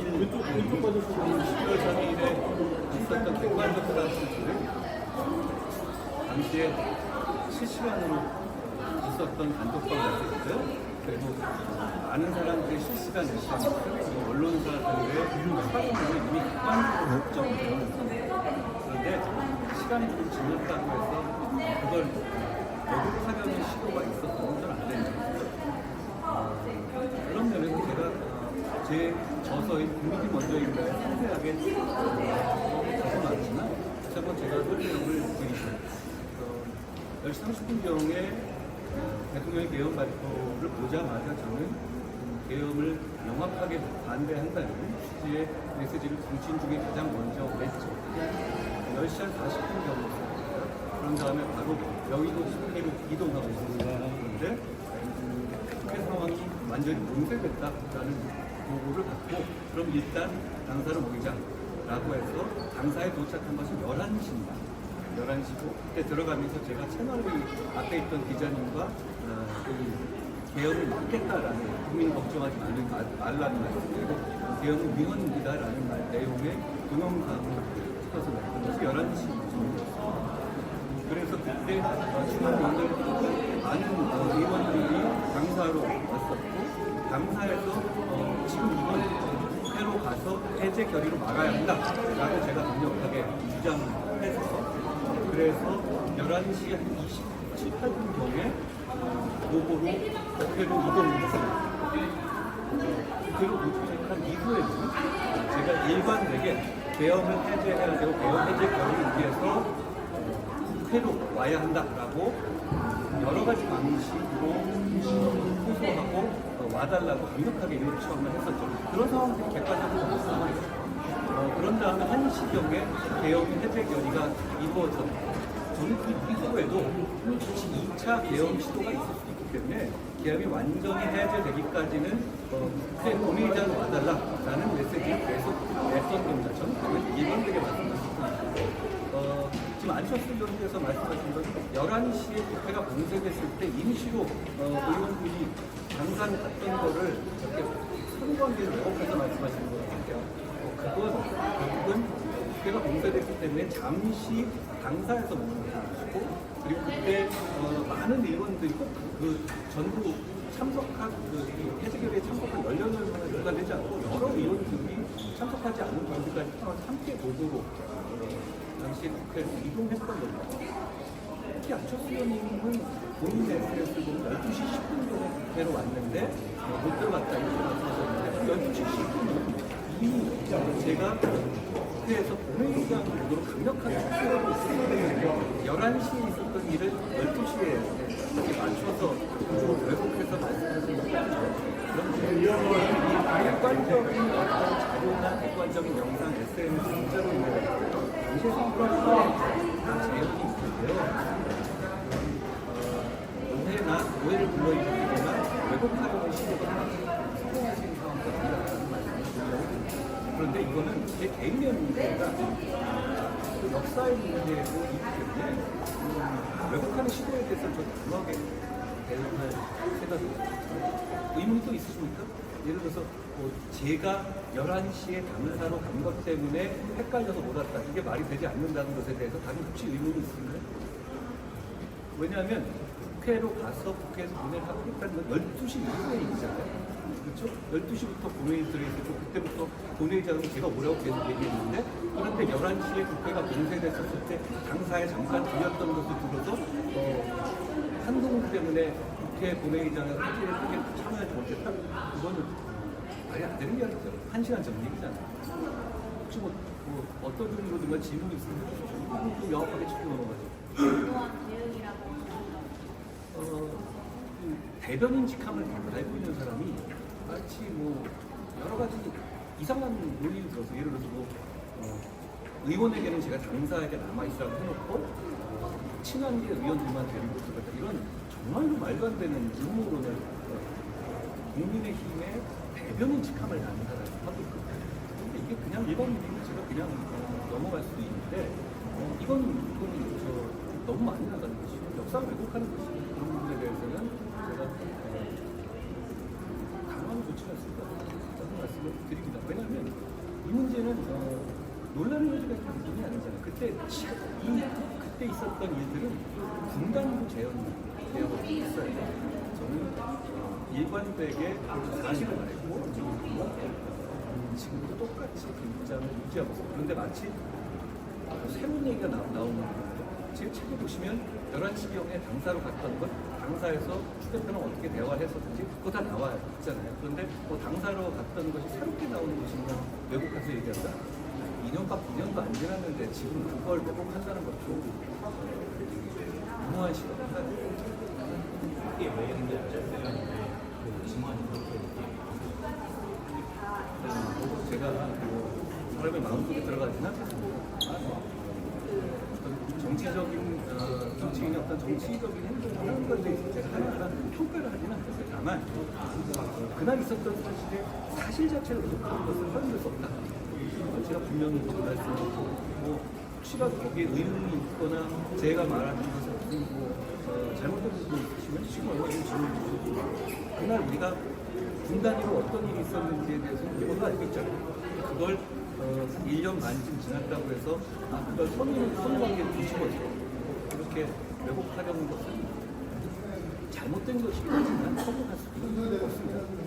12월 3일에 있었던 객관적으로 당시에 실시간으로 있었던 단톡방 메시지들, 그리고 많은 사람들이 실시간 메시지, 그리고 언론사들의 사람들이 이미 객관적으로 확정되어 있습니다. 그런데 시간이 좀 지났다고 해서 그걸 왜곡하려는 시도가 있었던 건 안 됩니다. 그런 면에서 제가 제 저서인 국민이 먼저인가에 상세하게 적어놨지만 다시 한번 제가 설명을 드리죠. 10시 30분경에 대통령의 계엄 발표를 보자마자 저는 계엄을 명확하게 반대한다는 취지의 메시지를 정치인 중에 가장 먼저 냈죠. 10시 한 40분경이었습니다. 그런 다음에 바로 여의도 집회로 이동하고 있습니다. 그런데 국회 상황이 완전히 봉쇄됐다라는 보고를 받고 그럼 일단 당사를 모이자라고 해서 당사에 도착한 것은 11시입니다. 11시고 그때 들어가면서 제가 채널의 앞에 있던 기자님과 계엄을 막겠다라는 국민 걱정하지 말라는 말씀 그리고 계엄은 위헌입니다라는 내용의 동영상을 찍어서 냈던 것이 11시 정도였습니다. 그래서 그때 중앙 원내에 많은 의원들이 당사로 왔었고 당사에서 지금 이번 국회로 가서 해제 결의로 막아야 한다라고 제가 강력하게 주장을 해서 그래서 11시 한 27, 8분경에 보고로 국회로 이동했습니다. 국회로 도착한 이후에는 제가 일관되게 계엄을 해제해야 되고 계엄 해제 결의를 위해서 국회로 와야 한다라고 여러 가지 방식으로 호소하고 와달라고 강력하게 요청을 했었죠. 그런 상황들이 객관적으로 봤습니다. 그런 다음에 1시경에 계엄 해제 결의가 이루어졌고 저는 그 이후에도 2차 계엄 시도가 있을 수 있기 때문에 계엄이 완전히 해제되기까지는 국회 본회의장으로 와달라라는 메시지를 계속 냈던 겁니다. 저는 그걸 일관되게 말씀드렸습니다. 지금 안철수 의원께서 말씀하신 건 11시에 국회가 봉쇄됐을 때 임시로 의원들이 당산 갔던 거를 이렇게 상관계를 왜곡해서 말씀하시는 것 같아요. 그건 결국은 국회가 봉쇄됐기 때문에 잠시 당사에서 머무는 것이고 그리고 그때 많은 의원들이 꼭 그 전부 참석한 해제결의에 참석한 16명을 불가되지 않고 여러 의원들이 참석하지 않은 분들까지 함께 보도로 당시에 국회로 이동했던 겁니다. 특히 안철수 의원님은 본인의 SNS를 보면 12시 10분경에 국회로 왔는데 못 들어갔다 이렇게 말씀하셨는데 12시 10분은 이미 제가 국회에서 본회의장 보도록 강력하게 추진하고 있었는데 11시에 있었던 일을 12시에 이렇게 맞춰서 왜곡해서 말씀하시는 거죠. 그런데 이 객관적인 어떤 자료나 객관적인 영상, SNS, 문자로 인해 당시에 선거가 다 제한이 있는데요. 오해를 불러일으키거나 왜곡하려는 시도가 성공하시는 상황과 비슷하다는 말씀이시고요. 그런데 이거는 제 개인의 문제가 그 역사의 문제도 있기 때문에 왜곡하는 시도에 대해서 좀 강하게 대응할 생각이 있습니다. 의문이 또 있으십니까? 예를 들어서 제가 11시에 당사로 간 것 때문에 헷갈려서 못 왔다. 이게 말이 되지 않는다는 것에 대해서 다른 혹시 의문이 있습니까? 왜냐하면 국회로 가서 국회에서 본회의를 하고 있다는 건 12시 이후의 일이잖아요. 그렇죠? 12시부터 본회의 들어있고 그때부터 본회의장으로 제가 오라고 계속 얘기했는데 그런데 11시에 국회가 봉쇄됐었을 때 당사에 잠깐 들렸던 것을 들어서 한동훈 때문에 국회 본회의장에서 사진을 크게 참여하지 못했다? 그거는 말이 안 되는 게 아니죠. 1시간 전 얘기잖아요. 혹시 어떤 의미로든가 질문이 있으면 좀 명확하게 짚고 넘어가죠. 그동안 대응이라고 대변인 직함을 달고 있는 사람이 마치 여러 가지 이상한 논리를 들어서 예를 들어서 의원에게는 제가 당사에게 남아있으라고 해놓고 친한 게 의원들만 데리고 들어갔다 이런 정말로 말도 안 되는 음모론을 국민의힘의 대변인 직함을 다는 사람이 하고 있거든요. 근데 이게 그냥 일반 일이고 제가 그냥 넘어갈 수도 있는데 이건 너무 많이 나가는 것이고 역사를 왜곡하는 것이고 그런 부분에 대해서는 제가 강한 조치가 있을 것 같다는 말씀을 드립니다. 왜냐하면 문제는 논란의 여지가 있는 부분이 아니잖아요. 그때 있었던 일들은 분단으로 제어가 있어요. 저는 일관되게 사실을 말했고 지금도 똑같이 그 입장을 유지하고 있어요. 그런데 마치 새로운 얘기가 나오는 거예요. 지금 책을 보시면 11시경에 당사로 갔던 것, 당사에서 휴대폰을 어떻게 대화를 했었는지 그거 다 나와 있잖아요. 그런데 뭐 당사로 갔던 것이 새롭게 나오는 것이면 외국 가서 얘기한다? 2년도 안 지났는데 지금 그걸 회복한다는 것도 무모한 시간 같아요. 이게 왜 근데 어쨌든 그 증언이 그렇게 제가 사람의 마음속에 들어가지는 않겠습니다. 정치인의 어떤 정치적인 행동을 하는 것에 대해서 제가 하나하나 평가를 하지는 않겠어요. 다만 그날 있었던 사실 자체를 부족한 것은 허용될 수 없다. 제가 분명히 말씀드리고 혹시라도 거기에 의문이 있거나 제가 말하는 것에 무슨 잘못된 부분이 있으시면 지금 얼마나 질문해 주시고 그날 우리가 분단위로 어떤 일이 있었는지에 대해서는 모두 알고 있잖아요. 그걸 1년 반쯤 지났다고 해서 그걸 선후관계를 뒤집어서 그렇게 왜곡하려는 것은 잘못된 것이긴 하지만 허용할 수는 없습니다.